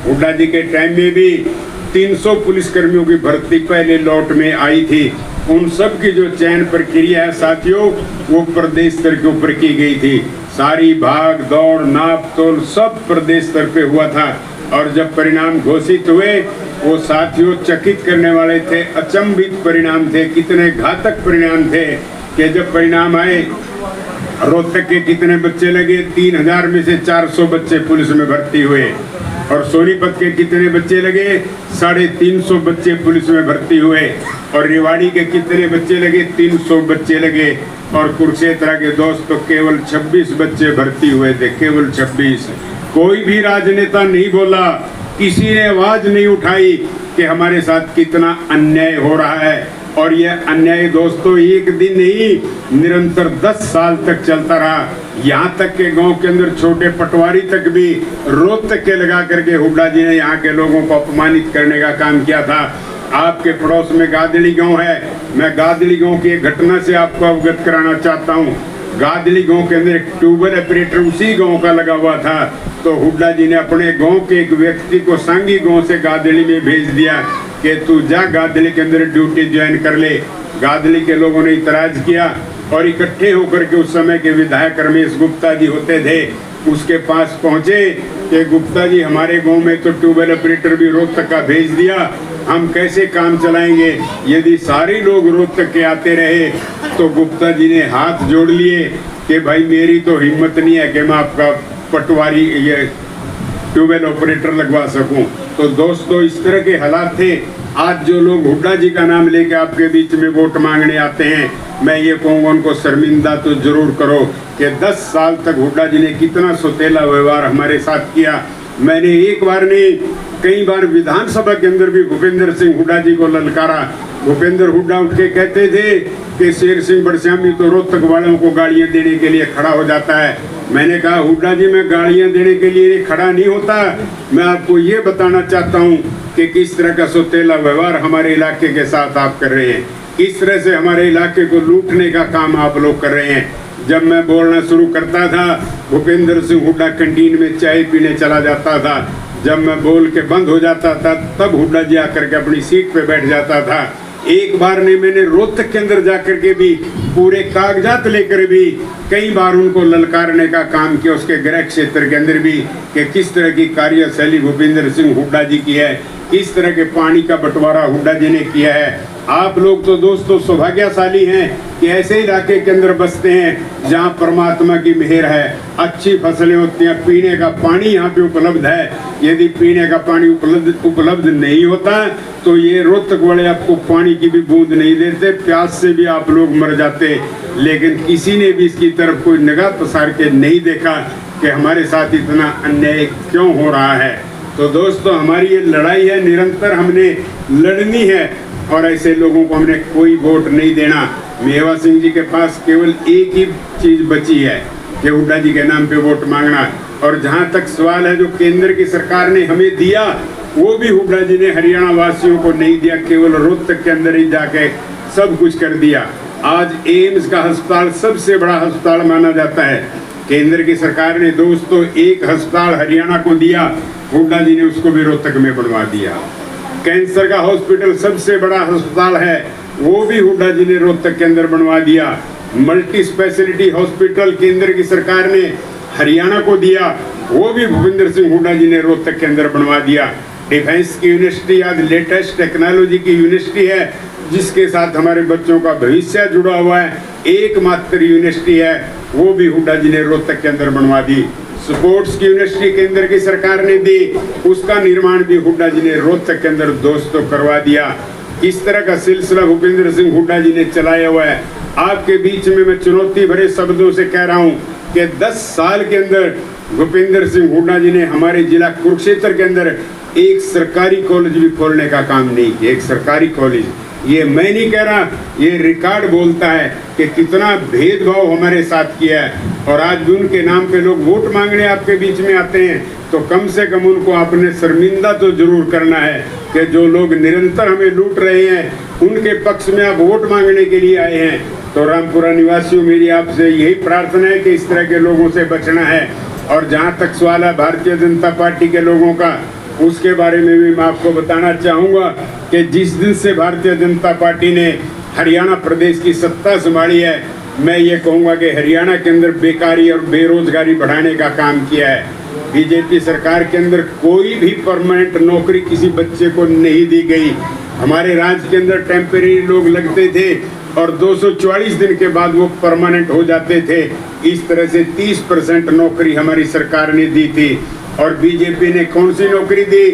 हुड्डा जी के टाइम में भी 300 पुलिसकर्मियों की भर्ती पहले लॉट में आई थी। उन सब की जो चयन प्रक्रिया है साथियों वो प्रदेश स्तर के ऊपर की गई थी। सारी भाग दौड़, नाप तोल सब प्रदेश स्तर पे हुआ था। और जब परिणाम घोषित हुए वो साथियों चकित करने वाले थे, अचंभित परिणाम थे। कितने घातक परिणाम थे कि जब परिणाम आए, रोहतक के कितने बच्चे लगे, 3000 में से 400 बच्चे पुलिस में भर्ती हुए। और सोनीपत के कितने बच्चे लगे, 350 बच्चे पुलिस में भर्ती हुए। और रेवाड़ी के कितने बच्चे लगे, 300 बच्चे लगे। और कुरुक्षेत्र के दोस्तों केवल 26 बच्चे भर्ती हुए थे, केवल 26। कोई भी राजनेता नहीं बोला, किसी ने आवाज नहीं उठाई कि हमारे साथ कितना अन्याय हो रहा है। और यह अन्याय दोस्तों एक दिन नहीं, निरंतर 10 साल तक चलता रहा। यहाँ तक के गांव के अंदर छोटे पटवारी तक भी रोहतक के लगा करके हुड्डा जी ने यहाँ के लोगों को अपमानित करने का काम किया था। आपके पड़ोस में गादड़ी गांव है, मैं गादड़ी गांव की एक घटना से आपको अवगत कराना चाहता हूँ। गादड़ी गांव के अंदर एक ट्यूबवेल ऑपरेटर उसी गांव का लगा हुआ था। तो हुड्डा जी ने अपने गांव के एक व्यक्ति को सांगी गांव से गादड़ी में भेज दिया कि तू जा गादड़ी के अंदर ड्यूटी ज्वाइन कर ले। गादड़ी के लोगों ने इतराज किया और इकट्ठे होकर के उस समय के विधायक रमेश गुप्ता जी होते थे, उसके पास पहुंचे कि गुप्ता जी हमारे गांव में तो ट्यूबवेल ऑपरेटर भी रोहतक का भेज दिया, हम कैसे काम चलाएंगे? यदि सारे लोग रोहतक के आते रहे तो गुप्ता जी ने हाथ जोड़ लिए कि भाई मेरी तो हिम्मत नहीं है कि मैं आपका पटवारी ये ट्यूबवेल ऑपरेटर लगवा सकूं। तो दोस्तों इस तरह के हालात थे। आज जो लोग हुड्डा जी का नाम लेके आपके बीच में वोट मांगने आते हैं, मैं ये कहूँगा उनको शर्मिंदा तो जरूर करो कि 10 साल तक हुड्डा जी ने कितना सौतेला व्यवहार हमारे साथ किया। मैंने एक बार नहीं कई बार विधानसभा के अंदर भी भूपेंद्र सिंह हुड्डा जी को ललकारा। भूपेंद्र हुड्डा उठ के कहते थे कि शेर सिंह बड़श्यामी तो रोहतक वालों को गाड़ियां देने के लिए खड़ा हो जाता है। मैंने कहा हुड्डा जी मैं गाड़ियां देने के लिए खड़ा नहीं होता, मैं आपको ये बताना चाहता हूँ कि किस तरह का सौतेला व्यवहार हमारे इलाके के साथ आप कर रहे हैं, किस तरह से हमारे इलाके को लूटने का काम आप लोग कर रहे हैं। जब मैं बोलना शुरू करता था भूपेंद्र सिंह हुड्डा कैंटीन में चाय पीने चला जाता था, जब मैं बोल के बंद हो जाता था तब हुड्डा जी आकर के अपनी सीट पे बैठ जाता था। एक बार नहीं मैंने रोहतक के अंदर जाकर के भी पूरे कागजात लेकर भी कई बार उनको ललकारने का काम किया, उसके गृह क्षेत्र के अंदर भी, कि किस तरह की कार्यशैली भूपेंद्र सिंह हुड्डा जी की है, किस तरह के पानी का बंटवारा हुड्डा जी ने किया है। आप लोग तो दोस्तों सौभाग्यशाली हैं कि ऐसे इलाके के अंदर बसते हैं जहां परमात्मा की मेहर है, अच्छी फसलें होती हैं, पीने का पानी यहाँ पे उपलब्ध है। यदि पीने का पानी उपलब्ध नहीं होता तो ये रोहतक वाले आपको पानी की भी बूंद नहीं देते, प्यास से भी आप लोग मर जाते। लेकिन किसी ने भी इसकी तरफ कोई निगाह पसार के नहीं देखा कि हमारे साथ इतना अन्याय क्यों हो रहा है। तो दोस्तों हमारी ये लड़ाई है, निरंतर हमने लड़नी है और ऐसे लोगों को हमने कोई वोट नहीं देना। मेवा सिंह जी के पास केवल एक ही चीज बची है कि हुड्डा जी के नाम पे वोट मांगना। और जहां तक सवाल है जो केंद्र की सरकार ने हमें दिया वो भी हुड्डा जी ने हरियाणा वासियों को नहीं दिया, केवल रोहतक के अंदर ही जाके सब कुछ कर दिया। आज एम्स का अस्पताल सबसे बड़ा अस्पताल माना जाता है। केंद्र की सरकार ने दोस्तों एक अस्पताल हरियाणा को दिया, हुड्डा जी ने उसको भी रोहतक में बनवा दिया। कैंसर का हॉस्पिटल सबसे बड़ा अस्पताल है, वो भी हुड्डा जी ने रोहतक के अंदर बनवा दिया। मल्टी स्पेशलिटी हॉस्पिटल केंद्र की सरकार ने हरियाणा को दिया, वो भी भूपेंद्र सिंह हुड्डा जी ने रोहतक के अंदर बनवा दिया। डिफेंस की यूनिवर्सिटी आज लेटेस्ट टेक्नोलॉजी की यूनिवर्सिटी है, जिसके साथ हमारे बच्चों का भविष्य जुड़ा हुआ है। एकमात्र यूनिवर्सिटी है, वो भी हुड्डा जी ने रोहतक के अंदर बनवा दी। स्पोर्ट्स की यूनिवर्सिटी केंद्र की सरकार ने दी, उसका निर्माण भी हुड्डा जी ने रोहतक के अंदर दोस्तों करवा दिया। इस तरह का सिलसिला भूपेंद्र सिंह हुड्डा जी ने चलाया हुआ है। आपके बीच में मैं चुनौती भरे शब्दों से कह रहा हूं कि 10 साल के अंदर भूपेंद्र सिंह हुड्डा जी ने हमारे जिला कुरुक्षेत्र के अंदर एक सरकारी कॉलेज भी खोलने का काम नहीं किया। एक सरकारी कॉलेज, ये मैं नहीं कह रहा, ये रिकॉर्ड बोलता है कि कितना भेदभाव हमारे साथ किया है। और आज भी उनके नाम पे लोग वोट मांगने आपके बीच में आते हैं, तो कम से कम उनको आपने शर्मिंदा तो जरूर करना है कि जो लोग निरंतर हमें लूट रहे हैं, उनके पक्ष में आप वोट मांगने के लिए आए हैं। तो रामपुरा निवासियों, मेरी आपसे यही प्रार्थना है कि इस तरह के लोगों से बचना है। और जहाँ तक सवाल है भारतीय जनता पार्टी के लोगों का, उसके बारे में भी मैं आपको बताना चाहूँगा कि जिस दिन से भारतीय जनता पार्टी ने हरियाणा प्रदेश की सत्ता संभाली है, मैं ये कहूँगा कि हरियाणा के अंदर बेकारी और बेरोजगारी बढ़ाने का काम किया है। बीजेपी सरकार के अंदर कोई भी परमानेंट नौकरी किसी बच्चे को नहीं दी गई। हमारे राज्य के अंदर टेम्परेरी लोग लगते थे और 244 दिन के बाद वो परमानेंट हो जाते थे। इस तरह से 30% नौकरी हमारी सरकार ने दी थी। और बीजेपी ने कौन सी नौकरी दी?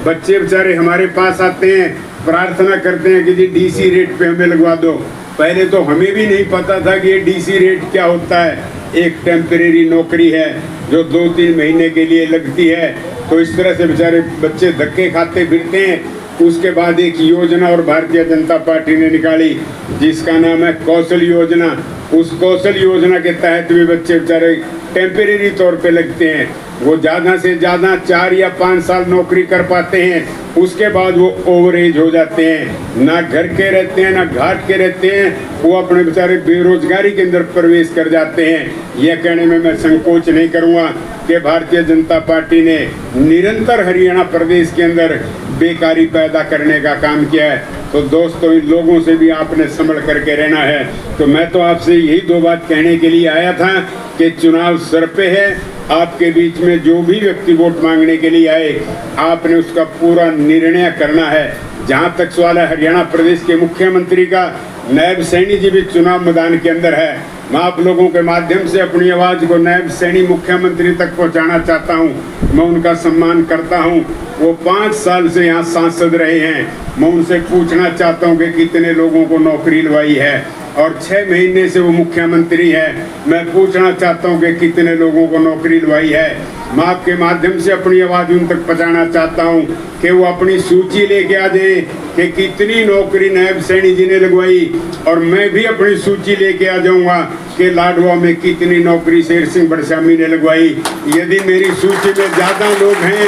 बच्चे बेचारे हमारे पास आते हैं, प्रार्थना करते हैं कि जी डीसी रेट पे हमें लगवा दो। पहले तो हमें भी नहीं पता था कि ये डीसी रेट क्या होता है। एक टेम्परेरी नौकरी है जो 2-3 महीने के लिए लगती है। तो इस तरह से बेचारे बच्चे धक्के खाते फिरते हैं। उसके बाद एक योजना और भारतीय जनता पार्टी ने निकाली जिसका नाम है कौशल योजना। उस कौशल योजना के तहत भी बच्चे बेचारे टेम्परेरी तौर पे लगते हैं। वो ज़्यादा से ज़्यादा 4 या 5 साल नौकरी कर पाते हैं, उसके बाद वो ओवरेज हो जाते हैं, ना घर के रहते हैं ना घाट के रहते हैं, वो अपने बेचारे बेरोजगारी के अंदर प्रवेश कर जाते हैं। यह कहने में मैं संकोच नहीं करूँगा कि भारतीय जनता पार्टी ने निरंतर हरियाणा प्रदेश के अंदर बेकारी पैदा करने का काम किया है। तो दोस्तों, इन लोगों से भी आपने संभल करके रहना है। तो मैं तो आपसे यही 2 बात कहने के लिए आया था कि चुनाव सर पे है। आपके बीच में जो भी व्यक्ति वोट मांगने के लिए आए, आपने उसका पूरा निर्णय करना है। जहाँ तक सवाल है हरियाणा प्रदेश के मुख्यमंत्री का, नायब सैनी जी भी चुनाव मैदान के अंदर है। मैं आप लोगों के माध्यम से अपनी आवाज़ को नायब सैनी मुख्यमंत्री तक पहुंचाना चाहता हूं। मैं उनका सम्मान करता हूं। वो 5 साल से यहाँ सांसद रहे हैं। मैं उनसे पूछना चाहता हूं कि कितने लोगों को नौकरी दिलवाई है, और 6 महीने से वो मुख्यमंत्री है। मैं पूछना चाहता हूं कि कितने लोगों को नौकरी दिलवाई है। मैं आपके माध्यम से अपनी आवाज़ उन तक पहुँचाना चाहता हूं कि वो अपनी सूची लेके आ जाए कि कितनी नौकरी नायब सैनी जी ने लगवाई, और मैं भी अपनी सूची लेके आ जाऊंगा कि लाडवा में कितनी नौकरी शेर सिंह बड़शामी ने लगवाई। यदि मेरी सूची में ज़्यादा लोग हैं,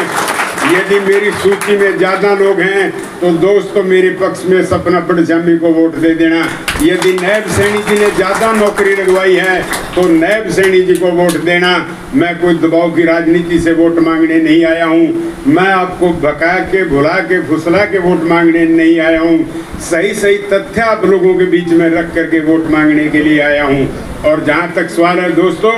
यदि मेरी सूची में ज़्यादा लोग हैं, तो दोस्तों मेरे पक्ष में सपना बड़शामी को वोट दे देना। यदि नायब सैनी जी ने ज़्यादा नौकरी लगवाई है, तो नायब सैनी जी को वोट देना। मैं कोई दबाव की राजनीति से वोट मांगने नहीं आया हूँ। मैं आपको भगा के, भुला के, फुसला के वोट मांगने नहीं आया हूँ। सही सही तथ्य आप लोगों के बीच में रख करके वोट मांगने के लिए आया हूँ। और जहाँ तक सवाल है दोस्तों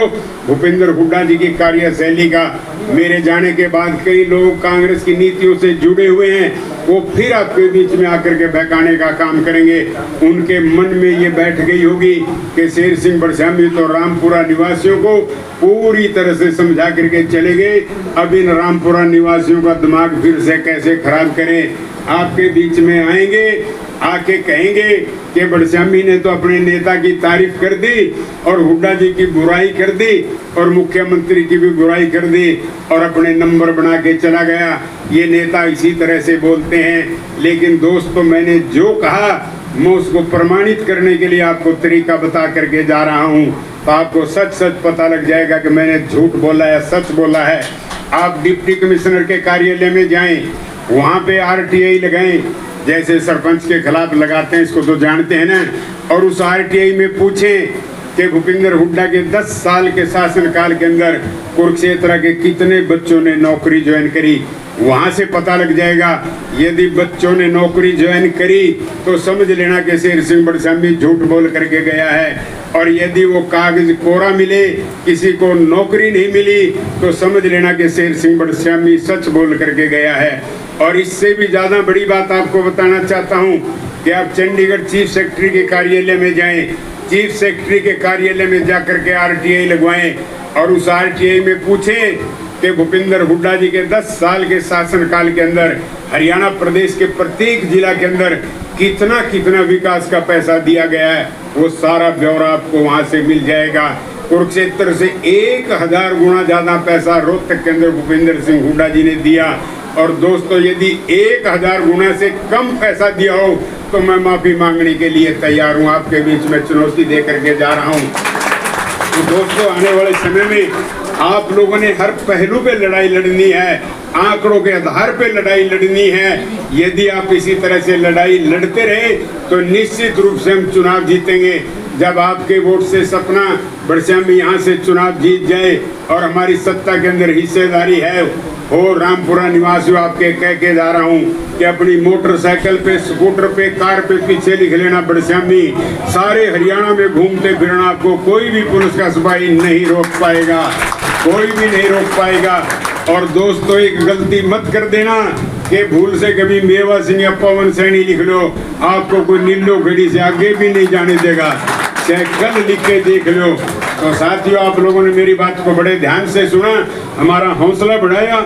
भूपेंद्र हुड्डा जी की कार्यशैली का, मेरे जाने के बाद कई लोग कांग्रेस की नीतियों से जुड़े हुए हैं, वो फिर आपके बीच में आकर के बहकाने का काम करेंगे। उनके मन में ये बैठ गई होगी कि शेर सिंह बड़शामी तो रामपुरा निवासियों को पूरी तरह से समझा करके चले गए। अब इन रामपुरा निवासियों का दिमाग फिर से कैसे खराब करें। आपके बीच में आएंगे, आके कहेंगे कि बड़शामी ने तो अपने नेता की तारीफ कर दी और हुड्डा जी की बुराई कर दी और मुख्यमंत्री की भी बुराई कर दी और अपने नंबर बना के चला गया। ये नेता इसी तरह से बोलते हैं। लेकिन दोस्तों, मैंने जो कहा मैं उसको प्रमाणित करने के लिए आपको तरीका बता करके जा रहा हूँ। तो आपको सच सच पता लग जाएगा कि मैंने झूठ बोला है, सच बोला है। आप डिप्टी कमिश्नर के कार्यालय में जाएं, वहाँ पे RTI लगाएं, जैसे सरपंच के खिलाफ लगाते हैं, इसको तो जानते हैं ना। और उस RTI में पूछें कि भूपेंद्र हुड्डा के 10 साल के शासनकाल के अंदर कुरुक्षेत्र के कितने बच्चों ने नौकरी ज्वाइन करी। वहाँ से पता लग जाएगा। यदि बच्चों ने नौकरी ज्वाइन करी तो समझ लेना कि शेर सिंह बड़शामी झूठ बोल करके गया है। और यदि वो कागज कोरा मिले, किसी को नौकरी नहीं मिली, तो समझ लेना कि शेर सिंह बड़श्यामी सच बोल करके गया है। और इससे भी ज़्यादा बड़ी बात आपको बताना चाहता हूँ कि आप चंडीगढ़ चीफ सेक्रेटरी के कार्यालय में जाएं, चीफ सेक्रेटरी के कार्यालय में जाकर के RTI लगवाएं और उस RTI में पूछें कि भूपेंद्र हुड्डा जी के 10 साल के शासनकाल के अंदर हरियाणा प्रदेश के प्रत्येक जिला के अंदर कितना कितना विकास का पैसा दिया गया है, वो सारा ब्यौरा आपको वहाँ से मिल जाएगा। कुरुक्षेत्र से 1000 गुना ज़्यादा पैसा रोहतक के अंदर भूपेंद्र सिंह हुड्डा जी ने दिया। और दोस्तों, यदि 1000 गुना से कम पैसा दिया हो तो मैं माफ़ी मांगने के लिए तैयार हूँ। आपके बीच में चुनौती दे करके जा रहा हूँ। तो दोस्तों, आने वाले समय में आप लोगों ने हर पहलू पे लड़ाई लड़नी है, आंकड़ों के आधार पे लड़ाई लड़नी है। यदि आप इसी तरह से लड़ाई लड़ते रहे तो निश्चित रूप से हम चुनाव जीतेंगे। जब आपके वोट से सपना बड़श्यामी यहाँ से चुनाव जीत जाए और हमारी सत्ता के अंदर हिस्सेदारी है, हो रामपुरा निवासियों, आपके कह के जा रहा हूँ कि अपनी मोटरसाइकिल पे, स्कूटर पे, कार पे पीछे लिख लेना बड़श्यामी। सारे हरियाणा में घूमते फिरना आपको कोई भी पुलिस का सिपाही नहीं रोक पाएगा, कोई भी नहीं रोक पाएगा। और दोस्तों, एक गलती मत कर देना कि भूल से कभी मेवा सिंह या पवन सैनी लिख लो, आपको कोई नीलो घड़ी से आगे भी नहीं जाने देगा, चाहे कल लिख के देख लो। तो साथियों, आप लोगों ने मेरी बात को बड़े ध्यान से सुना, हमारा हौसला बढ़ाया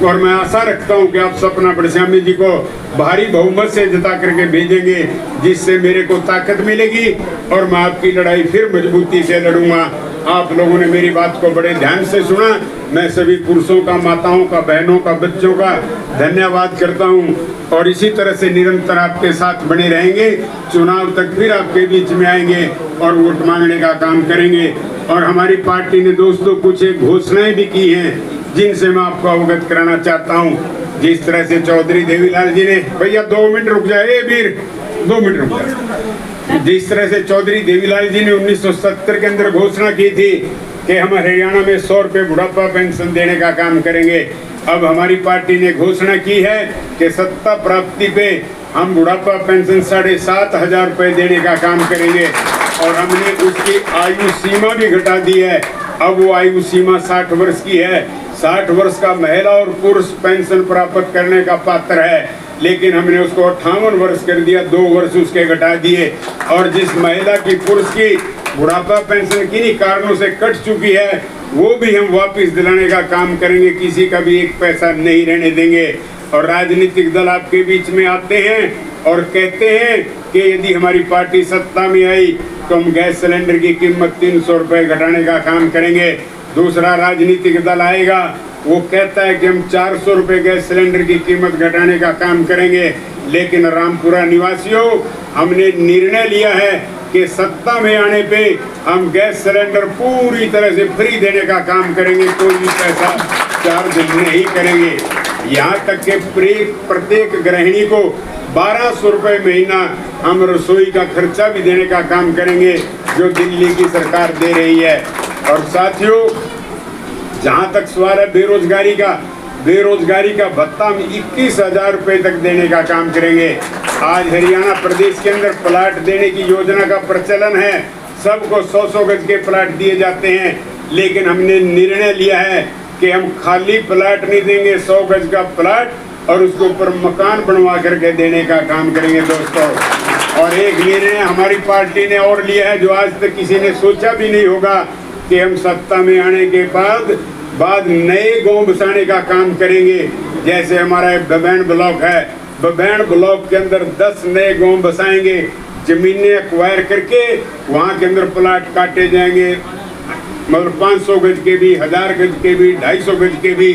और मैं आशा रखता हूं कि आप सपना बड़श्यामी जी को भारी बहुमत से जिता करके भेजेंगे, जिससे मेरे को ताकत मिलेगी और मैं आपकी लड़ाई फिर मजबूती से लड़ूंगा। आप लोगों ने मेरी बात को बड़े ध्यान से सुना। मैं सभी पुरुषों का, माताओं का, बहनों का, बच्चों का धन्यवाद करता हूं और इसी तरह से निरंतर आपके साथ बने रहेंगे। चुनाव तक फिर आपके बीच में आएंगे और वोट मांगने का काम करेंगे। और हमारी पार्टी ने दोस्तों कुछ एक घोषणाएं भी की हैं, जिनसे मैं आपको अवगत कराना चाहता हूं। जिस तरह से चौधरी देवीलाल जी ने, भैया 2 मिनट रुक जाए वीर, 2 मिनट रुक जाए। जिस तरह से चौधरी देवीलाल जी ने 1970 के अंदर घोषणा की थी कि हम हरियाणा में 100 रुपए बुढ़ापा पेंशन देने का काम करेंगे, अब हमारी पार्टी ने घोषणा की है कि सत्ता प्राप्ति पे हम बुढ़ापा पेंशन 7500 रुपए देने का काम करेंगे। और हमने उसकी आयु सीमा भी घटा दी है, अब वो आयु सीमा 60 वर्ष की है। 60 वर्ष का महिला और पुरुष पेंशन प्राप्त करने का पात्र है, लेकिन हमने उसको 58 वर्ष कर दिया, 2 वर्ष उसके घटा दिए। और जिस महिला की, पुरुष की बुढ़ापा पेंशन किन्हीं कारणों से कट चुकी है, वो भी हम वापस दिलाने का काम करेंगे, किसी का भी एक पैसा नहीं रहने देंगे। और राजनीतिक दल आपके बीच में आते हैं और कहते हैं कि यदि हमारी पार्टी सत्ता में आई तो हम गैस सिलेंडर की कीमत 300 रुपए घटाने का काम करेंगे। दूसरा राजनीतिक दल आएगा, वो कहता है कि हम 400 रुपए गैस सिलेंडर की कीमत घटाने का काम करेंगे। लेकिन रामपुरा निवासियों, हमने निर्णय लिया है कि सत्ता में आने पे हम गैस सिलेंडर पूरी तरह से फ्री देने का काम करेंगे, कोई भी पैसा चार्ज नहीं करेंगे। यहाँ तक कि प्रत्येक गृहिणी को 1200 रुपए महीना हम रसोई का खर्चा भी देने का काम करेंगे, जो दिल्ली की सरकार दे रही है। और साथियों, जहाँ तक सवाल है बेरोजगारी का भत्ता हम 21,000 रुपए तक देने का काम करेंगे। आज हरियाणा प्रदेश के अंदर प्लाट देने की योजना का प्रचलन है, सबको 100-100 गज के प्लाट दिए जाते हैं, लेकिन हमने निर्णय लिया है कि हम खाली प्लाट नहीं देंगे, 100 गज का प्लाट और उसके ऊपर मकान बनवा करके देने का काम करेंगे दोस्तों। और एक निर्णय हमारी पार्टी ने और लिया है, जो आज तक किसी ने सोचा भी नहीं होगा, कि हम सत्ता में आने के बाद नए गांव बसाने का काम करेंगे। जैसे हमारा बबैन ब्लॉक है, बबैन ब्लॉक के अंदर 10 नए गांव बसाएंगे, जमीनें एक्वायर करके वहाँ के अंदर प्लाट काटे जाएंगे, मतलब 500 गज के भी, 1000 गज के भी, 250 गज के भी,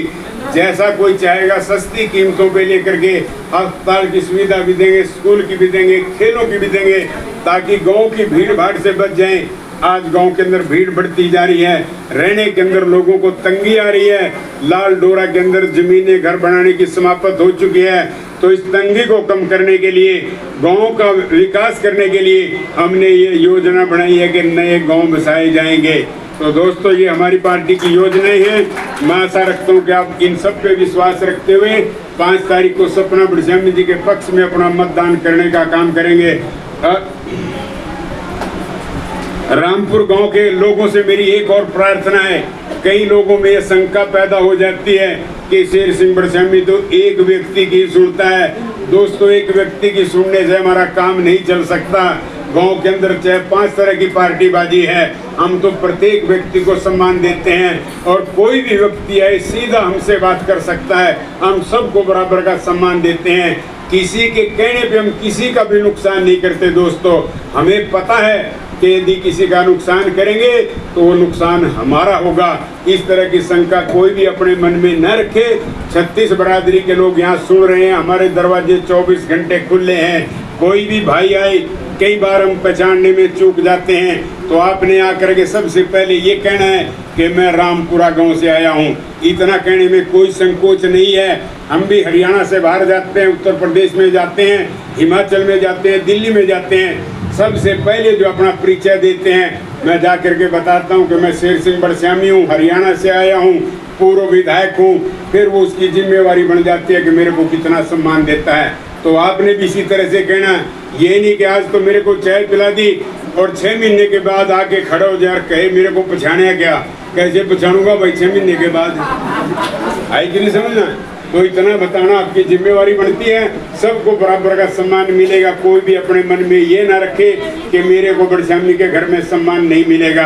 जैसा कोई चाहेगा सस्ती कीमतों पे लेकर के अस्पताल की सुविधा भी देंगे, स्कूल की भी देंगे, खेलों की भी देंगे, ताकि गांव की भीड़ भाड़ से बच जाएं। आज गांव के अंदर भीड़ बढ़ती जा रही है, रहने के अंदर लोगों को तंगी आ रही है, लाल डोरा के अंदर जमीनें घर बनाने की समाप्त हो चुकी है। तो इस तंगी को कम करने के लिए, गांव का विकास करने के लिए हमने ये योजना बनाई है कि नए गांव बसाए जाएंगे। तो दोस्तों, ये हमारी पार्टी की योजनाएं हैं। मैं आशा रखता हूँ कि आप इन सब पे विश्वास रखते हुए 5 तारीख को सपना बड़श्यामी जी के पक्ष में अपना मतदान करने का काम करेंगे। रामपुर गांव के लोगों से मेरी एक और प्रार्थना है। कई लोगों में यह शंका पैदा हो जाती है कि शेर सिंह बड़शामी तो एक व्यक्ति की सुनता है। दोस्तों, एक व्यक्ति की सुनने से हमारा काम नहीं चल सकता। गांव के अंदर चाहे 5 तरह की पार्टीबाजी है, हम तो प्रत्येक व्यक्ति को सम्मान देते हैं और कोई भी व्यक्ति आए सीधा हमसे बात कर सकता है। हम सबको बराबर का सम्मान देते हैं। किसी के कहने पे हम किसी का भी नुकसान नहीं करते। दोस्तों, हमें पता है कि यदि किसी का नुकसान करेंगे तो वो नुकसान हमारा होगा। इस तरह की शंका कोई भी अपने मन में न रखे। 36 बरादरी के लोग यहाँ सुन रहे हैं। हमारे दरवाजे 24 घंटे खुले हैं। कोई भी भाई आए, कई बार हम पहचानने में चूक जाते हैं, तो आपने आकर के सबसे पहले ये कहना है कि मैं रामपुरा गांव से आया हूं। इतना कहने में कोई संकोच नहीं है। हम भी हरियाणा से बाहर जाते हैं, उत्तर प्रदेश में जाते हैं, हिमाचल में जाते हैं, दिल्ली में जाते हैं। सबसे पहले जो अपना परिचय देते हैं, मैं जा करके बताता हूं कि मैं शेर सिंह बड़शामी हूं, हरियाणा से आया हूं, पूर्व विधायक हूं। फिर वो उसकी जिम्मेवारी बन जाती है कि मेरे को कितना सम्मान देता है। तो आपने भी इसी तरह से कहना, ये नहीं कि आज तो मेरे को चाय पिला दी और 6 महीने के बाद आके खड़ा हो जाए कहे मेरे को पहचाने क्या। कैसे पहचानूंगा भाई 6 महीने के बाद? आई कि नहीं समझना? तो इतना बताना आपकी जिम्मेवारी बनती है। सबको बराबर का सम्मान मिलेगा। कोई भी अपने मन में ये ना रखे कि मेरे को बड़शामी के घर में सम्मान नहीं मिलेगा।